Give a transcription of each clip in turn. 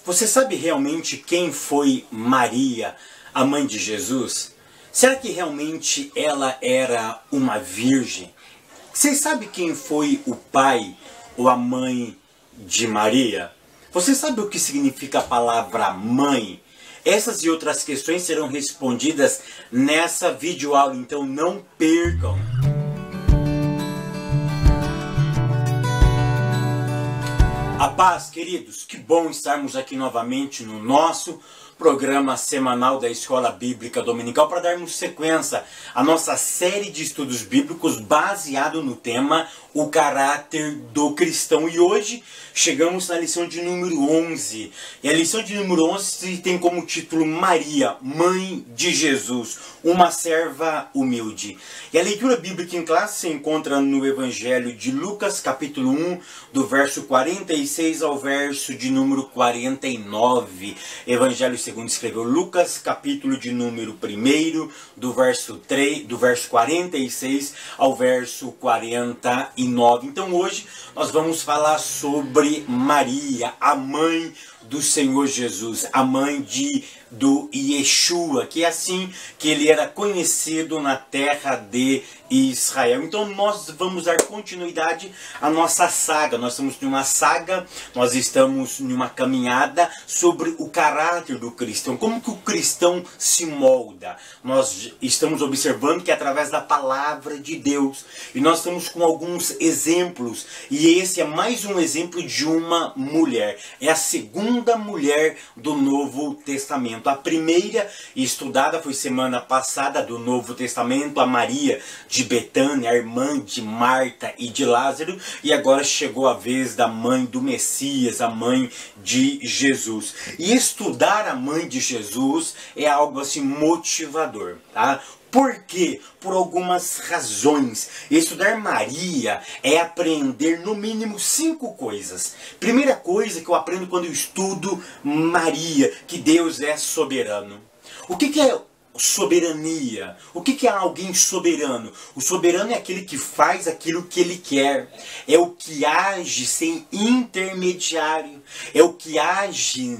Você sabe realmente quem foi Maria, a mãe de Jesus? Será que realmente ela era uma virgem? Vocês sabem quem foi o pai ou a mãe de Maria? Você sabe o que significa a palavra mãe? Essas e outras questões serão respondidas nessa videoaula, então não percam! A paz, queridos, que bom estarmos aqui novamente no nosso programa semanal da Escola Bíblica Dominical para darmos sequência à nossa série de estudos bíblicos baseado no tema o caráter do cristão. E hoje chegamos na lição de número 11. E a lição de número 11 tem como título Maria, Mãe de Jesus, uma serva humilde. E a leitura bíblica em classe se encontra no Evangelho de Lucas, capítulo 1, do verso 46 ao verso de número 49. Evangelho segundo escreveu Lucas, capítulo de número 1, do verso 46 ao verso 49. Então hoje nós vamos falar sobre Maria, a mãe do Senhor Jesus, a mãe do Yeshua, que é assim que ele era conhecido na terra de Israel. Então nós vamos dar continuidade à nossa saga. Nós estamos numa saga, nós estamos numa caminhada sobre o caráter do cristão, como que o cristão se molda. Nós estamos observando que é através da palavra de Deus, e nós estamos com alguns exemplos, e esse é mais um exemplo de uma mulher, é a segunda mulher do Novo Testamento. A primeira estudada foi semana passada do Novo Testamento, a Maria de Betânia, a irmã de Marta e de Lázaro, e agora chegou a vez da mãe do Messias, a mãe de Jesus. E estudar a mãe de Jesus é algo assim motivador, tá? Por quê? Por algumas razões. Estudar Maria é aprender no mínimo 5 coisas. Primeira coisa que eu aprendo quando eu estudo Maria, que Deus é soberano. O que é soberania? O que é alguém soberano? O soberano é aquele que faz aquilo que ele quer. É o que age sem intermediário. É o que age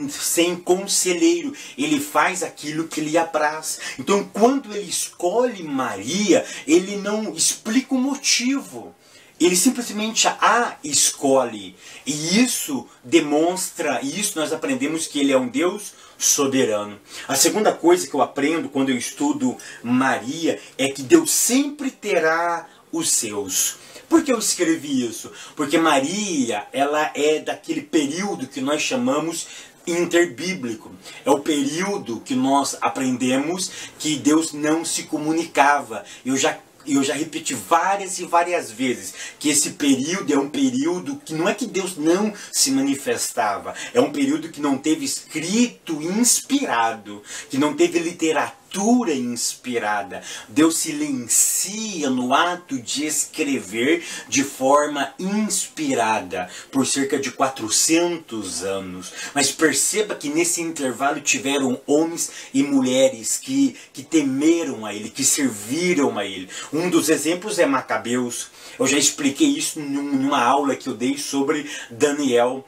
sem conselheiro. Ele faz aquilo que lhe apraz. Então quando ele escolhe Maria, ele não explica o motivo. Ele simplesmente a escolhe. E isso demonstra, e isso nós aprendemos que ele é um Deus soberano. A segunda coisa que eu aprendo quando eu estudo Maria é que Deus sempre terá os seus. Por que eu escrevi isso? Porque Maria, ela é daquele período que nós chamamos interbíblico. É o período que nós aprendemos que Deus não se comunicava. Eu já repeti várias e várias vezes que esse período é um período que não é que Deus não se manifestava, é um período que não teve escrito inspirado, que não teve literatura inspirada. Deus silencia no ato de escrever de forma inspirada por cerca de 400 anos. Mas perceba que nesse intervalo tiveram homens e mulheres que temeram a Ele, que serviram a Ele. Um dos exemplos é Macabeus. Eu já expliquei isso numa aula que eu dei sobre Daniel.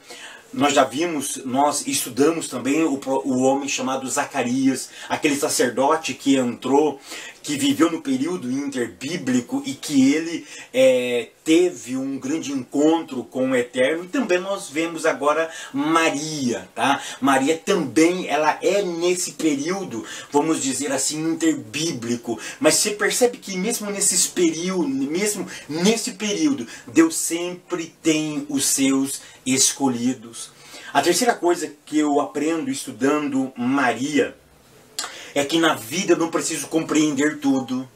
Nós já vimos, nós estudamos também o homem chamado Zacarias, aquele sacerdote que entrou, que viveu no período interbíblico e que ele teve um grande encontro com o Eterno. E também nós vemos agora Maria, tá? Maria também, ela é nesse período, vamos dizer assim, interbíblico. Mas você percebe que mesmo nesse período, Deus sempre tem os seus escolhidos. A terceira coisa que eu aprendo estudando Maria é que na vida eu não preciso compreender tudo.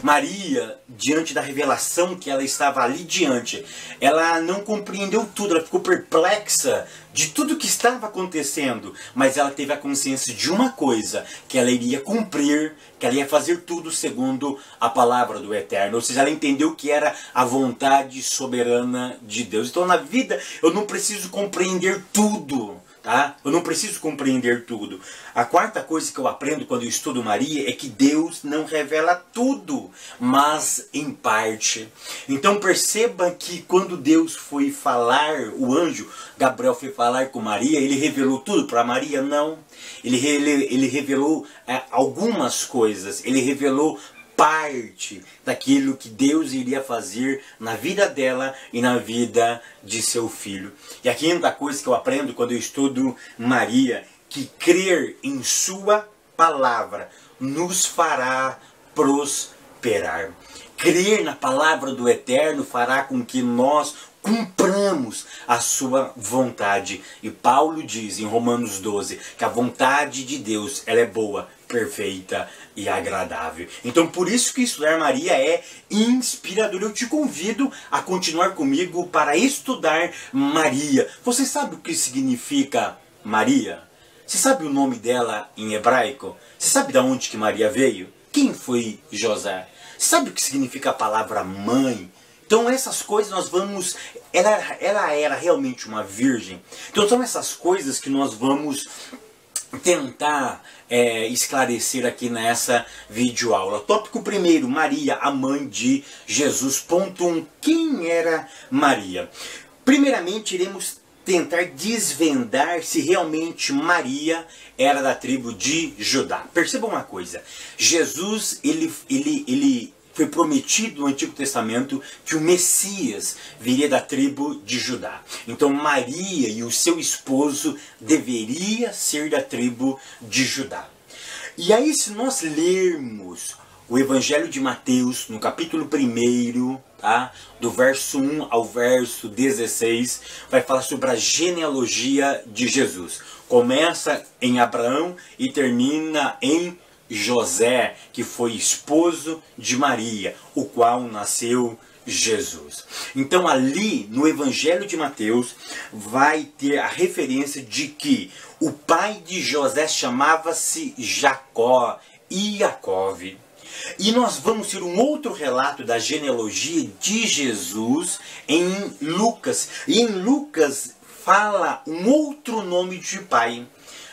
Maria, diante da revelação que ela estava ali diante, ela não compreendeu tudo, ela ficou perplexa de tudo que estava acontecendo, mas ela teve a consciência de uma coisa, que ela iria cumprir, que ela ia fazer tudo segundo a palavra do Eterno, ou seja, ela entendeu que era a vontade soberana de Deus. Então na vida eu não preciso compreender tudo, tá? Eu não preciso compreender tudo. A quarta coisa que eu aprendo quando eu estudo Maria é que Deus não revela tudo, mas em parte. Então perceba que quando Deus foi falar, o anjo Gabriel foi falar com Maria, ele revelou tudo para Maria? Não. Ele revelou algumas coisas, ele revelou parte daquilo que Deus iria fazer na vida dela e na vida de seu filho. E a quinta coisa que eu aprendo quando eu estudo Maria, que crer em sua palavra nos fará prosperar. Crer na palavra do Eterno fará com que nós cumpramos a sua vontade. E Paulo diz em Romanos 12 que a vontade de Deus ela é boa, perfeita e agradável. Então por isso que estudar Maria é inspirador. Eu te convido a continuar comigo para estudar Maria. Você sabe o que significa Maria? Você sabe o nome dela em hebraico? Você sabe de onde que Maria veio? Quem foi José? Você sabe o que significa a palavra mãe? Então essas coisas nós vamos... Ela era realmente uma virgem. Então são essas coisas que nós vamos tentar esclarecer aqui nessa videoaula. Tópico primeiro, Maria, a mãe de Jesus. Ponto 1. Quem era Maria? Primeiramente iremos tentar desvendar se realmente Maria era da tribo de Judá. Perceba uma coisa. Jesus, ele foi prometido no Antigo Testamento que o Messias viria da tribo de Judá. Então Maria e o seu esposo deveria ser da tribo de Judá. E aí se nós lermos o Evangelho de Mateus, no capítulo 1, tá? Do verso 1 ao verso 16, vai falar sobre a genealogia de Jesus. Começa em Abraão e termina em José, que foi esposo de Maria, o qual nasceu Jesus. Então ali no Evangelho de Mateus vai ter a referência de que o pai de José chamava-se Jacó e Jacove. E nós vamos ter um outro relato da genealogia de Jesus em Lucas. E em Lucas fala um outro nome de pai.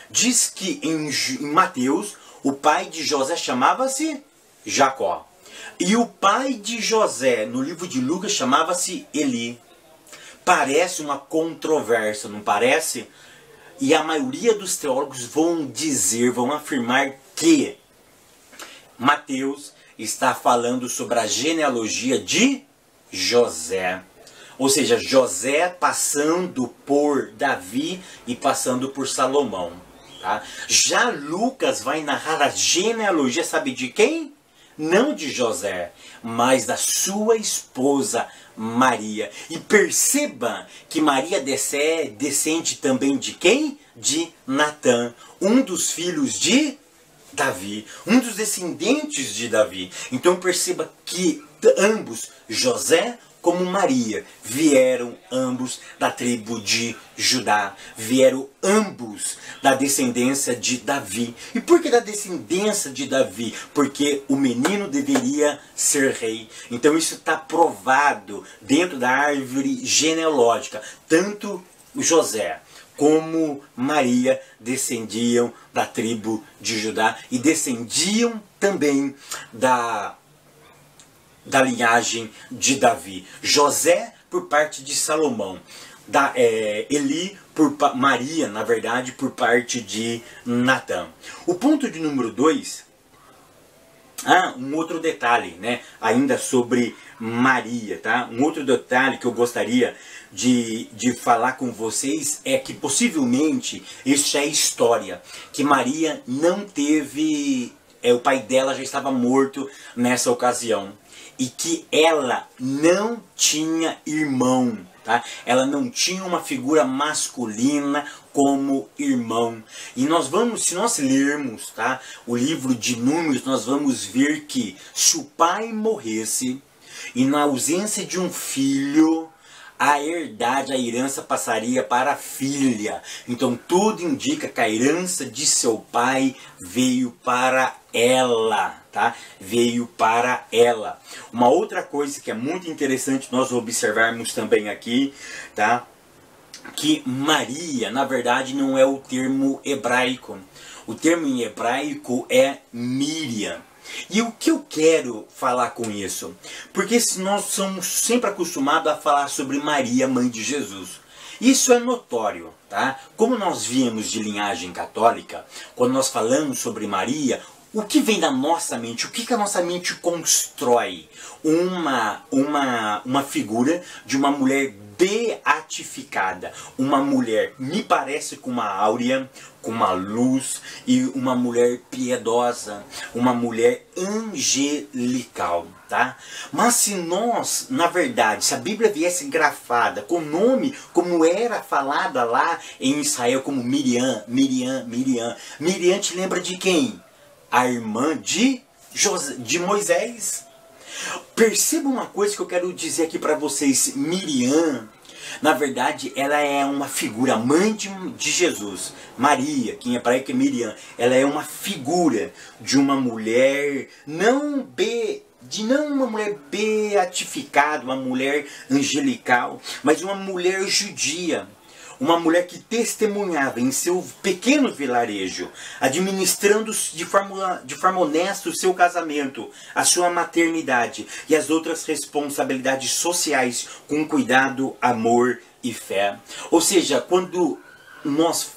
Diz que em Mateus o pai de José chamava-se Jacó. E o pai de José, no livro de Lucas, chamava-se Eli. Parece uma controvérsia, não parece? E a maioria dos teólogos vão afirmar que Mateus está falando sobre a genealogia de José. Ou seja, José passando por Davi e passando por Salomão. Tá? Já Lucas vai narrar a genealogia, sabe de quem? Não de José, mas da sua esposa Maria. E perceba que Maria descende também de quem? De Natã, um dos filhos de Davi, um dos descendentes de Davi. Então perceba que ambos, José como Maria, vieram ambos da tribo de Judá, vieram ambos da descendência de Davi. E por que da descendência de Davi? Porque o menino deveria ser rei. Então isso está provado dentro da árvore genealógica. Tanto José como Maria descendiam da tribo de Judá e descendiam também da linhagem de Davi. José por parte de Salomão. Eli por Maria, na verdade, por parte de Natã. O ponto de número 2, um outro detalhe, né? Ainda sobre Maria, tá? Um outro detalhe que eu gostaria de falar com vocês é que possivelmente isso é história, que Maria não teve, o pai dela já estava morto nessa ocasião. E que ela não tinha irmão, tá? Ela não tinha uma figura masculina como irmão. E nós vamos, se nós lermos, tá, o livro de Números, nós vamos ver que se o pai morresse e na ausência de um filho, a herdade, a herança passaria para a filha. Então tudo indica que a herança de seu pai veio para ela, tá? Veio para ela. Uma outra coisa que é muito interessante nós observarmos também aqui, tá? que Maria, na verdade, não é o termo hebraico. O termo em hebraico é Miriam. E o que eu quero falar com isso? Porque nós somos sempre acostumados a falar sobre Maria, mãe de Jesus. Isso é notório, tá? Como nós viemos de linhagem católica, quando nós falamos sobre Maria, o que vem da nossa mente? O que a nossa mente constrói? Uma figura de uma mulher beatificada. Uma mulher, me parece, com uma áurea, com uma luz, e uma mulher piedosa, uma mulher angelical, tá? Mas se nós, na verdade, se a Bíblia viesse grafada com nome, como era falada lá em Israel, como Miriam, Miriam te lembra de quem? A irmã de Moisés. Perceba uma coisa que eu quero dizer aqui para vocês. Miriam, na verdade, ela é uma figura, mãe de Jesus. Maria, quem é para aí que é Miriam, ela é uma figura de uma mulher não uma mulher beatificada, uma mulher angelical, mas uma mulher judia. Uma mulher que testemunhava em seu pequeno vilarejo, administrando de forma honesta o seu casamento, a sua maternidade e as outras responsabilidades sociais com cuidado, amor e fé. Ou seja, quando nós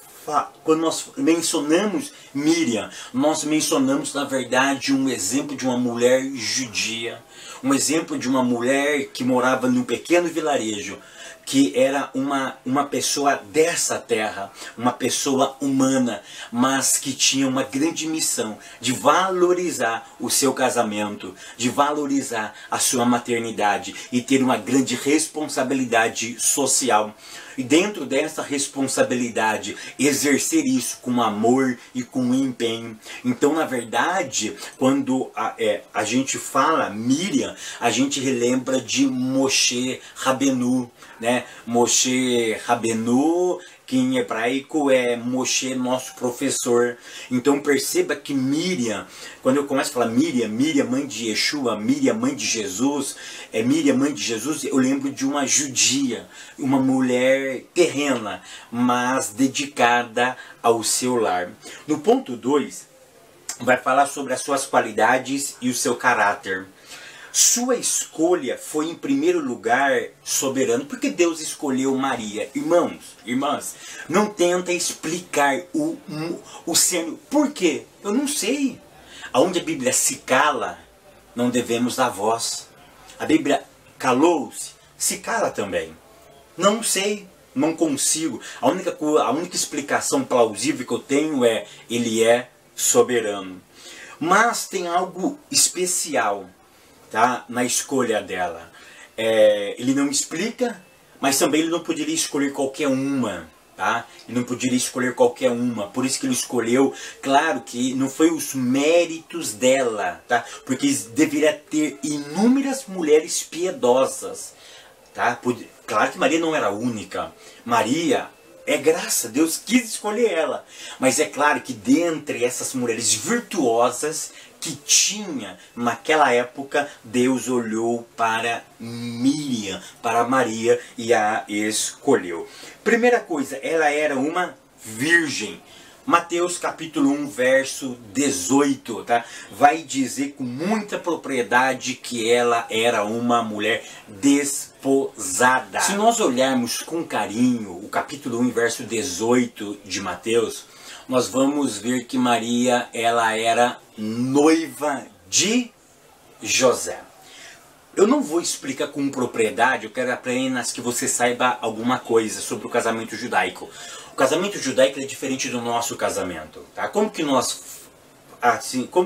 mencionamos Miriam, nós mencionamos, na verdade, um exemplo de uma mulher judia, um exemplo de uma mulher que morava num pequeno vilarejo, que era uma pessoa dessa terra, uma pessoa humana, mas que tinha uma grande missão de valorizar o seu casamento, de valorizar a sua maternidade e ter uma grande responsabilidade social. E dentro dessa responsabilidade, exercer isso com amor e com empenho. Então, na verdade, quando a gente fala Miriam, a gente relembra de Moshe Rabenu, né? Moshe Rabenu, que em hebraico é Moshe, nosso professor. Então perceba que Miriam, quando eu começo a falar Miriam, mãe de Yeshua, Miriam, mãe de Jesus, Miriam, mãe de Jesus, eu lembro de uma judia, uma mulher terrena, mas dedicada ao seu lar. No ponto 2, vai falar sobre as suas qualidades e o seu caráter. Sua escolha foi, em primeiro lugar, soberano, porque Deus escolheu Maria. Irmãs, não tenta explicar o sênior. Por quê? Eu não sei. Aonde a Bíblia se cala, não devemos dar voz. A Bíblia calou-se, se cala também. Não sei, não consigo. A única explicação plausível que eu tenho é: ele é soberano. Mas tem algo especial, tá, na escolha dela. Ele não explica, mas também ele não poderia escolher qualquer uma, tá? Ele não poderia escolher qualquer uma, por isso que ele escolheu. Claro que não foi os méritos dela, tá? Porque deveria ter inúmeras mulheres piedosas, tá? Claro que Maria não era a única. Maria é graça, Deus quis escolher ela. Mas é claro que dentre essas mulheres virtuosas que tinha naquela época, Deus olhou para Miriam, para Maria, e a escolheu. Primeira coisa, ela era uma virgem. Mateus capítulo 1, verso 18, tá? Vai dizer com muita propriedade que ela era uma mulher desposada. Se nós olharmos com carinho o capítulo 1, verso 18 de Mateus, nós vamos ver que Maria, ela era noiva de José. Eu não vou explicar com propriedade, eu quero apenas que você saiba alguma coisa sobre o casamento judaico. O casamento judaico é diferente do nosso casamento, tá? Como que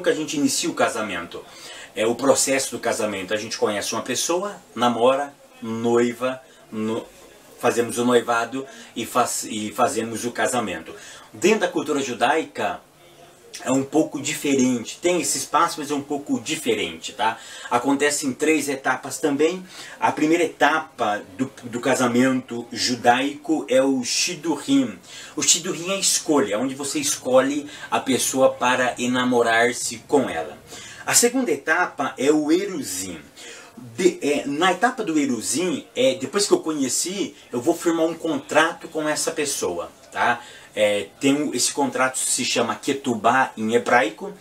a gente inicia o casamento? O processo do casamento. A gente conhece uma pessoa, namora, noiva, fazemos o noivado e fazemos o casamento. Dentro da cultura judaica é um pouco diferente, tem esse espaço, mas é um pouco diferente, tá? Acontece em 3 etapas também. A primeira etapa do casamento judaico é o Shidurim. O Shidurim é a escolha, onde você escolhe a pessoa para enamorar-se com ela. A segunda etapa é o Eruzim. Na etapa do Eruzim, depois que eu conheci, eu vou firmar um contrato com essa pessoa, tá? Esse contrato se chama Ketubá em hebraico.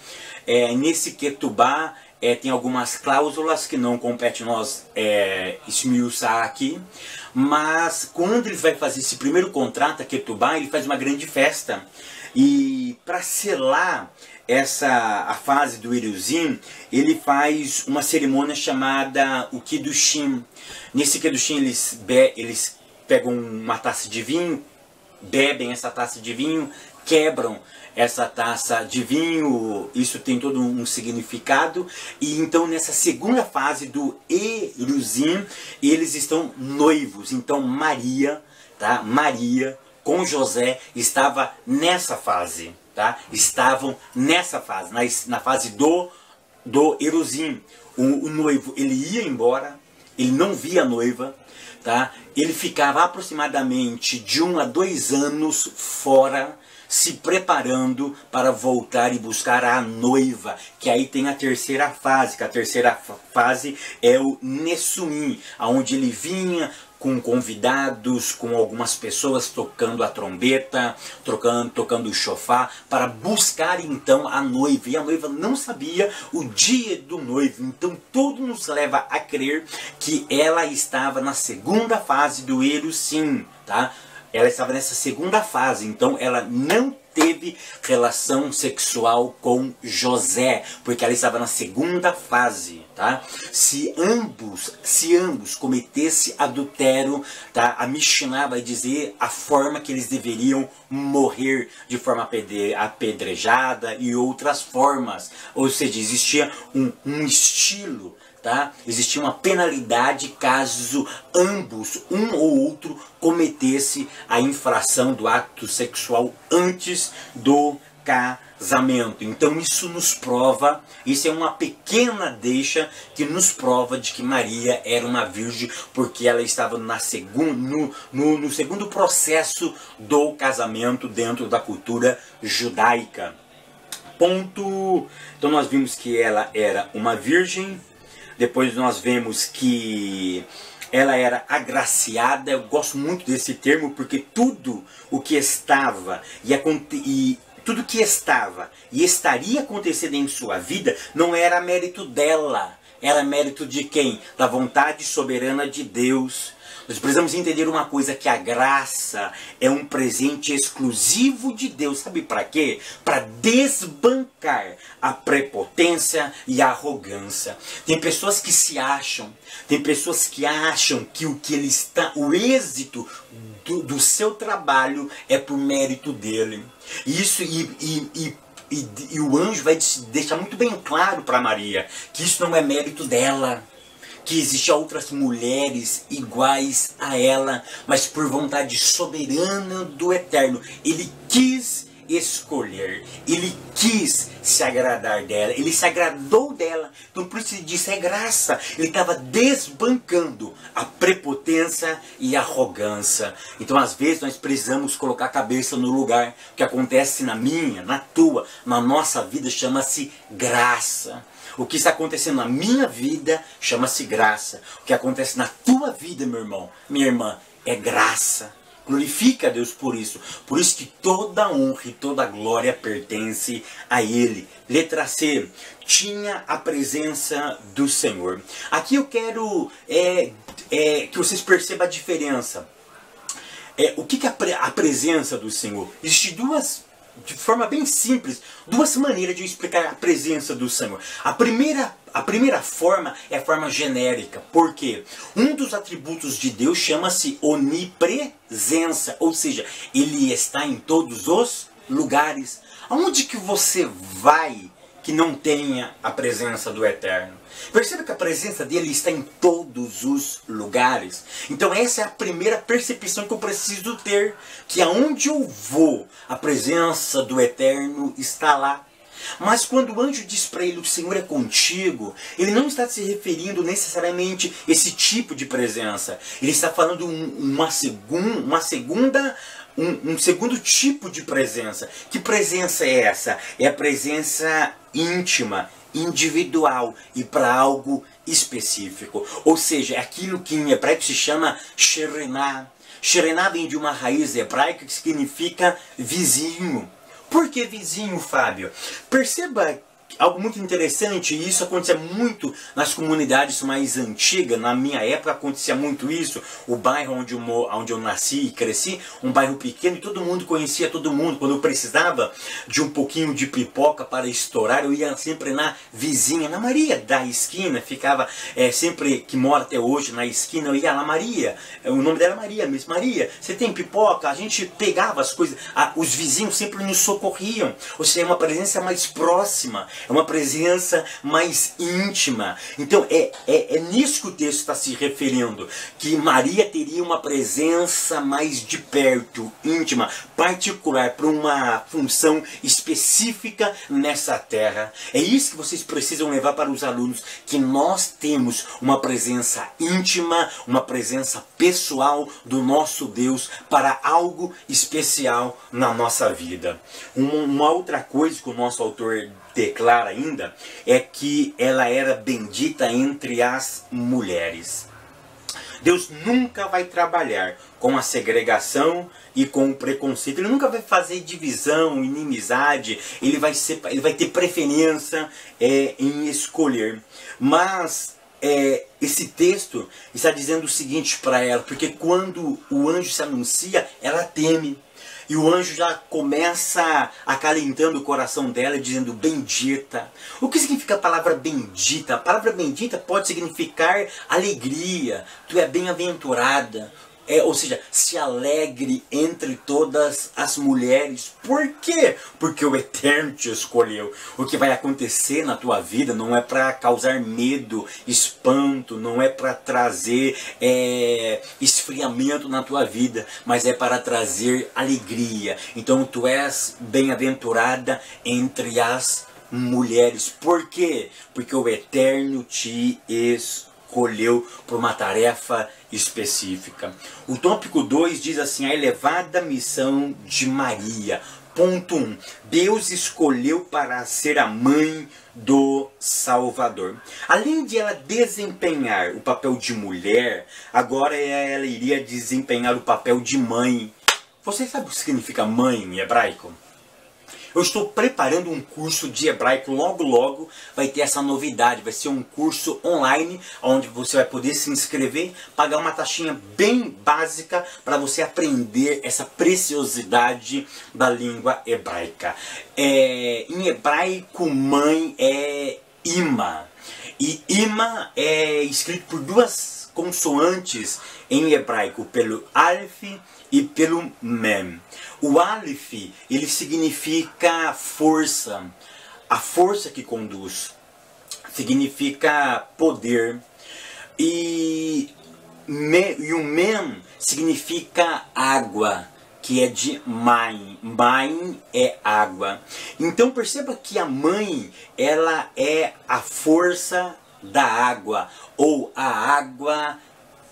Nesse Ketubá tem algumas cláusulas que não compete nós esmiuçar aqui, mas quando ele vai fazer esse primeiro contrato, a Ketubá, ele faz uma grande festa. E para selar a fase do Eruzim, ele faz uma cerimônia chamada o Kiddushim. Nesse Kiddushim eles pegam uma taça de vinho, bebem essa taça de vinho, quebram essa taça de vinho, isso tem todo um significado. E então nessa segunda fase do Eruzim, eles estão noivos. Então Maria, tá? Maria com José estava nessa fase, tá? Estavam nessa fase, na fase do Eruzim. O noivo, ele ia embora, ele não via a noiva, tá? Ele ficava aproximadamente de 1 a 2 anos fora, se preparando para voltar e buscar a noiva, que aí tem a terceira fase, que a terceira fase é o Nessumim, onde ele vinha com convidados, com algumas pessoas tocando a trombeta, tocando o chofar, para buscar então a noiva. E a noiva não sabia o dia do noivo, então tudo nos leva a crer que ela estava na segunda fase do Eruzim, tá? Ela estava nessa segunda fase, então ela não teve relação sexual com José, porque ela estava na segunda fase, tá? Se ambos cometessem adultério, tá? A Mishnah vai dizer a forma que eles deveriam morrer, de forma apedrejada e outras formas. Ou seja, existia um estilo, tá? Existia uma penalidade caso ambos, um ou outro, cometesse a infração do ato sexual antes do casamento. Então isso nos prova, isso é uma pequena deixa que nos prova de que Maria era uma virgem, porque ela estava no segundo processo do casamento dentro da cultura judaica. Ponto. Então nós vimos que ela era uma virgem. Depois nós vemos que ela era agraciada. Eu gosto muito desse termo, porque tudo o que estava tudo que estava e estaria acontecendo em sua vida não era mérito dela, era mérito de quem? Da vontade soberana de Deus. Nós precisamos entender uma coisa, que a graça é um presente exclusivo de Deus. Sabe para quê? Para desbancar a prepotência e a arrogância. Tem pessoas que se acham, tem pessoas que acham que o êxito do seu trabalho é por mérito dele. Isso e o anjo vai deixar muito bem claro para Maria que isso não é mérito dela, que existiam outras mulheres iguais a ela, mas por vontade soberana do Eterno, ele quis escolher, ele quis se agradar dela, ele se agradou dela. Então por isso ele disse, é graça. Ele estava desbancando a prepotência e a arrogância. Então às vezes nós precisamos colocar a cabeça no lugar. O que acontece na minha, na tua, na nossa vida chama-se graça. O que está acontecendo na minha vida chama-se graça. O que acontece na tua vida, meu irmão, minha irmã, é graça. Glorifica a Deus por isso. Por isso que toda honra e toda glória pertence a Ele. Letra C. Tinha a presença do Senhor. Aqui eu quero que vocês percebam a diferença. O que é a presença do Senhor? Existem de forma bem simples, duas maneiras de eu explicar a presença do Senhor. A primeira forma é a forma genérica. Por quê? Um dos atributos de Deus chama-se onipresença, ou seja, Ele está em todos os lugares. Aonde que você vai que não tenha a presença do Eterno? Perceba que a presença dele está em todos os lugares. Então essa é a primeira percepção que eu preciso ter, que aonde eu vou, a presença do Eterno está lá. Mas quando o anjo diz para ele, o Senhor é contigo, ele não está se referindo necessariamente a esse tipo de presença. Ele está falando um segundo tipo de presença. Que presença é essa? É a presença íntima, individual e para algo específico. Ou seja, é aquilo que em hebraico se chama Sherená. Sherená vem de uma raiz hebraica que significa vizinho. Por que vizinho, Fábio? Perceba algo muito interessante, e isso acontecia muito nas comunidades mais antigas. Na minha época acontecia muito isso. O bairro onde eu nasci e cresci, um bairro pequeno, e todo mundo conhecia todo mundo. Quando eu precisava de um pouquinho de pipoca para estourar, eu ia sempre na vizinha, na Maria da esquina. Ficava sempre, que mora até hoje na esquina, eu ia lá, Maria, o nome dela é Maria mesmo. Maria, você tem pipoca? A gente pegava as coisas, os vizinhos sempre nos socorriam. Ou seja, é uma presença mais próxima, é uma presença mais íntima. Então é nisso que o texto está se referindo, que Maria teria uma presença mais de perto, íntima, particular, para uma função específica nessa terra. É isso que vocês precisam levar para os alunos, que nós temos uma presença íntima, uma presença pessoal do nosso Deus para algo especial na nossa vida. Uma outra coisa que o nosso autor declara ainda é que ela era bendita entre as mulheres. Deus nunca vai trabalhar com a segregação e com o preconceito. Ele nunca vai fazer divisão, inimizade. Ele vai ter preferência em escolher. Mas esse texto está dizendo o seguinte para ela, porque quando o anjo se anuncia, ela teme. E o anjo já começa acalentando o coração dela, dizendo bendita. O que significa a palavra bendita? A palavra bendita pode significar alegria. Tu é bem-aventurada. Ou seja, se alegre entre todas as mulheres. Por quê? Porque o Eterno te escolheu. O que vai acontecer na tua vida não é para causar medo, espanto, não é para trazer esfriamento na tua vida, mas é para trazer alegria. Então tu és bem-aventurada entre as mulheres. Por quê? Porque o Eterno te escolheu por uma tarefa específica. O tópico 2 diz assim: a elevada missão de Maria. Ponto 1. Deus escolheu para ser a mãe do Salvador. Além de ela desempenhar o papel de mulher, agora ela iria desempenhar o papel de mãe. Você sabe o que significa mãe em hebraico? Eu estou preparando um curso de hebraico, logo vai ter essa novidade. Vai ser um curso online, onde você vai poder se inscrever, pagar uma taxinha bem básica para você aprender essa preciosidade da língua hebraica. Em hebraico, mãe é ima. E ima é escrito por duas consoantes em hebraico, pelo Aleph e pelo Mem. O Aleph, ele significa força, a força que conduz, significa poder. E o Mem significa água, que é de Maim. Maim é água. Então perceba que a mãe, ela é a força da água, ou a água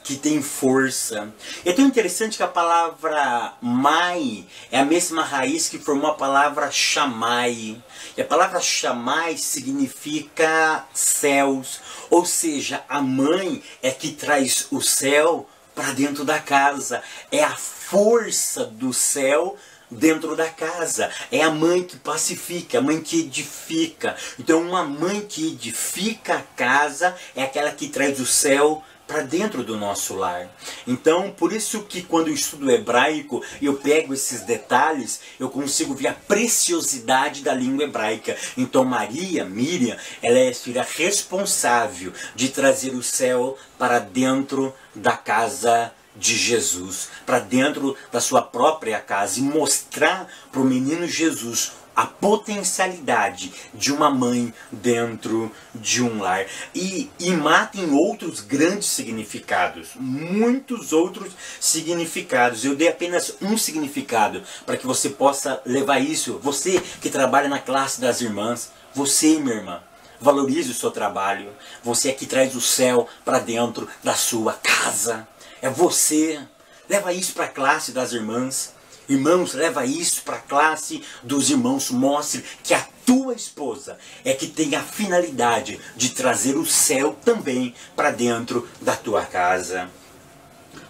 que tem força. É tão interessante que a palavra Mai é a mesma raiz que formou a palavra Chamai. E a palavra Chamai significa céus. Ou seja, a mãe é que traz o céu para dentro da casa. É a força do céu dentro da casa. É a mãe que pacifica, a mãe que edifica. Então uma mãe que edifica a casa é aquela que traz o céu para dentro do nosso lar. Então, por isso que quando eu estudo hebraico, eu pego esses detalhes, eu consigo ver a preciosidade da língua hebraica. Então Miriam, ela é a filha responsável de trazer o céu para dentro da casa de Jesus, para dentro da sua própria casa, e mostrar para o menino Jesus a potencialidade de uma mãe dentro de um lar. E Imá tem outros grandes significados, muitos outros significados. Eu dei apenas um significado para que você possa levar isso. Você que trabalha na classe das irmãs, você, minha irmã, valorize o seu trabalho. Você é que traz o céu para dentro da sua casa. É você. Leva isso para a classe das irmãs. Irmãos, leva isso para a classe dos irmãos. Mostre que a tua esposa é que tem a finalidade de trazer o céu também para dentro da tua casa.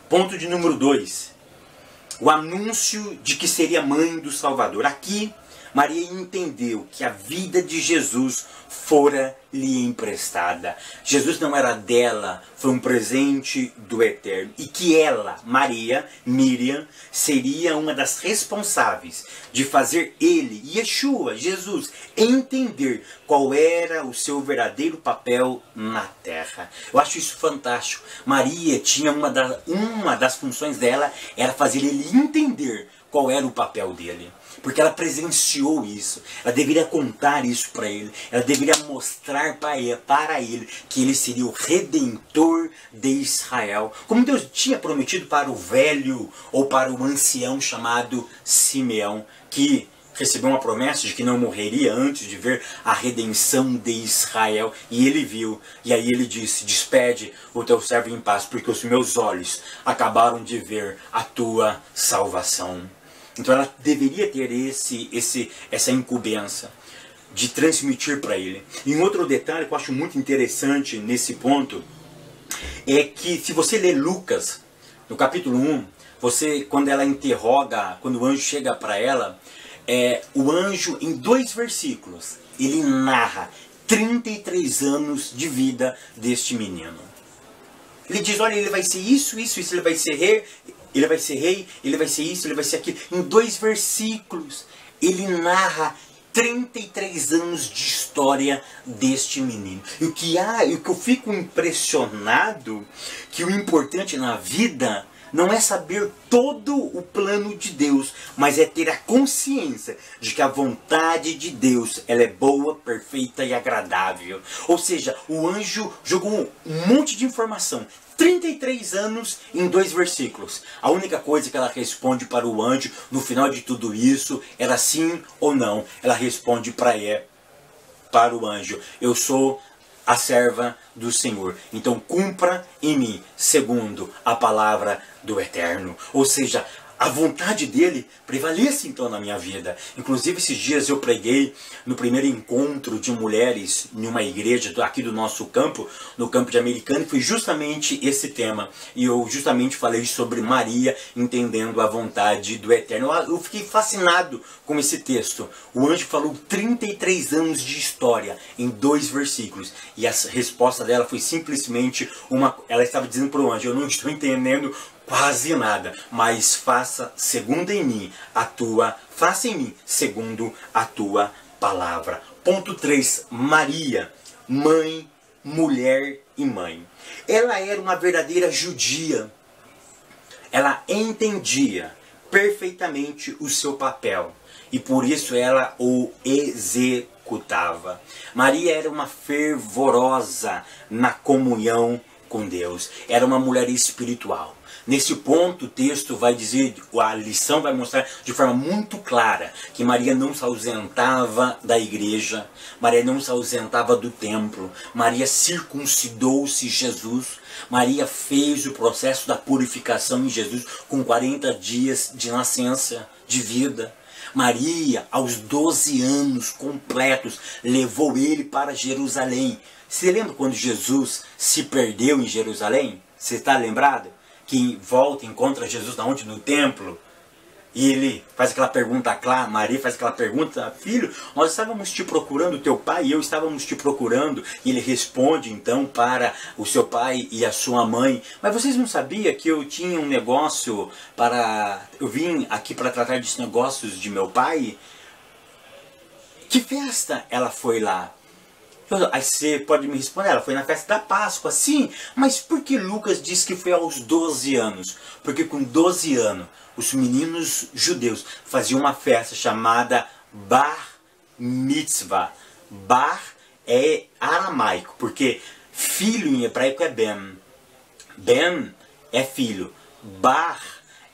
Ponto de número 2. O anúncio de que seria mãe do Salvador. Aqui, Maria entendeu que a vida de Jesus fora-lhe emprestada. Jesus não era dela, foi um presente do Eterno. E que ela, Maria, Miriam, seria uma das responsáveis de fazer ele, Yeshua, Jesus, entender qual era o seu verdadeiro papel na terra. Eu acho isso fantástico. Maria tinha uma das funções dela, era fazer ele entender qual era o papel dele. Porque ela presenciou isso. Ela deveria contar isso para ele. Ela deveria mostrar para ele que ele seria o Redentor de Israel. Como Deus tinha prometido para o velho ou para o ancião chamado Simeão, que recebeu uma promessa de que não morreria antes de ver a redenção de Israel. E ele viu. E aí ele disse: despede o teu servo em paz, porque os meus olhos acabaram de ver a tua salvação. Então ela deveria ter essa incumbência de transmitir para ele. E um outro detalhe que eu acho muito interessante nesse ponto é que, se você ler Lucas, no capítulo 1, quando ela interroga, quando o anjo chega para ela, o anjo, em 2 versículos, ele narra 33 anos de vida deste menino. Ele diz: olha, ele vai ser isso, ele vai ser rei, ele vai ser rei, ele vai ser isso, ele vai ser aquilo. Em 2 versículos, ele narra 33 anos de história deste menino. E o que eu fico impressionado, que o importante na vida não é saber todo o plano de Deus, mas é ter a consciência de que a vontade de Deus, ela é boa, perfeita e agradável. Ou seja, o anjo jogou um monte de informação, 33 anos em 2 versículos. A única coisa que ela responde para o anjo no final de tudo isso era sim ou não. Ela responde para o anjo: eu sou a serva do Senhor, então cumpra em mim segundo a palavra do Eterno. Ou seja, a vontade dele prevalece então na minha vida. Inclusive, esses dias eu preguei no primeiro encontro de mulheres em uma igreja aqui do nosso campo, no campo de Americana, e foi justamente esse tema. E eu justamente falei sobre Maria entendendo a vontade do Eterno. Eu fiquei fascinado com esse texto. O anjo falou 33 anos de história em 2 versículos. E a resposta dela foi simplesmente ela estava dizendo para o anjo: eu não estou entendendo quase nada, mas faça em mim segundo a tua palavra. Ponto 3. Maria, mãe, mulher e mãe. Ela era uma verdadeira judia. Ela entendia perfeitamente o seu papel e por isso ela o executava. Maria era uma fervorosa na comunhão com Deus. Era uma mulher espiritual. Nesse ponto, o texto vai dizer, a lição vai mostrar de forma muito clara que Maria não se ausentava da igreja, Maria não se ausentava do templo, Maria circuncidou-se Jesus, Maria fez o processo da purificação em Jesus com 40 dias de nascença, de vida. Maria, aos 12 anos completos, levou ele para Jerusalém. Você lembra quando Jesus se perdeu em Jerusalém? Você está lembrado? Que volta e encontra Jesus na onde? No templo. E ele faz aquela pergunta, Maria faz aquela pergunta: filho, nós estávamos te procurando, teu pai e eu estávamos te procurando. E ele responde então para o seu pai e a sua mãe: mas vocês não sabiam que eu tinha um negócio eu vim aqui para tratar dos negócios de meu pai? Que festa ela foi lá? Aí você pode me responder: ela foi na festa da Páscoa. Sim, mas por que Lucas diz que foi aos 12 anos? Porque com 12 anos, os meninos judeus faziam uma festa chamada Bar Mitzvah. Bar é aramaico, porque filho em hebraico é Ben. Ben é filho. Bar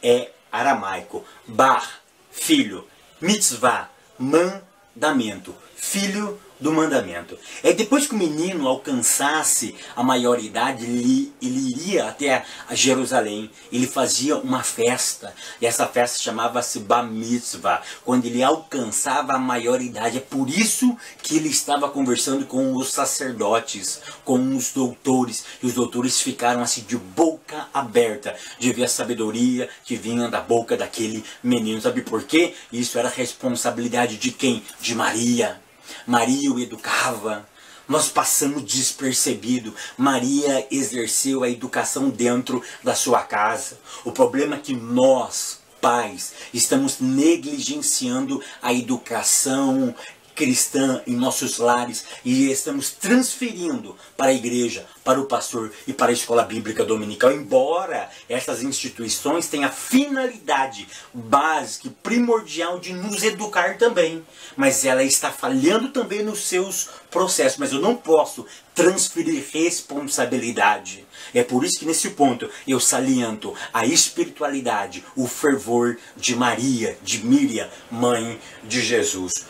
é aramaico. Bar, filho. Mitzvah, mandamento. Filho do mandamento. É depois que o menino alcançasse a maioridade, ele iria até a Jerusalém, ele fazia uma festa, e essa festa chamava-se Bar Mitzvah, quando ele alcançava a maioridade. É por isso que ele estava conversando com os sacerdotes, com os doutores, e os doutores ficaram assim de boca aberta, de ver a sabedoria que vinha da boca daquele menino. Sabe por quê? Isso era responsabilidade de quem? De Maria. Maria o educava. Nós passamos despercebido. Maria exerceu a educação dentro da sua casa. O problema é que nós, pais, estamos negligenciando a educação cristã em nossos lares e estamos transferindo para a igreja, para o pastor e para a escola bíblica dominical, embora essas instituições tenham a finalidade básica e primordial de nos educar também, mas ela está falhando também nos seus processos. Mas eu não posso transferir responsabilidade. É por isso que nesse ponto eu saliento a espiritualidade, o fervor de Maria, de Miriam, mãe de Jesus.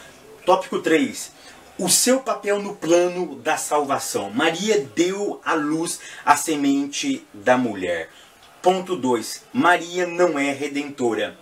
Tópico 3. O seu papel no plano da salvação. Maria deu à luz a semente da mulher. Ponto 2. Maria não é redentora.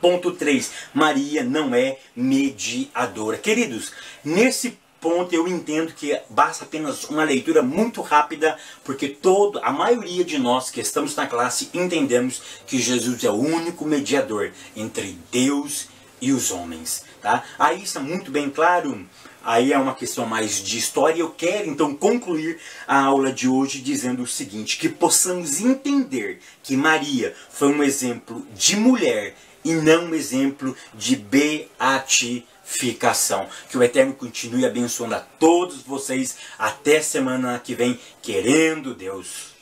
Ponto 3. Maria não é mediadora. Queridos, nesse ponto eu entendo que basta apenas uma leitura muito rápida, porque a maioria de nós que estamos na classe entendemos que Jesus é o único mediador entre Deus e os homens. Tá? Aí está muito bem claro. Aí é uma questão mais de história. Eu quero então concluir a aula de hoje dizendo o seguinte: que possamos entender que Maria foi um exemplo de mulher e não um exemplo de beatificação. Que o Eterno continue abençoando a todos vocês. Até semana que vem, querendo Deus.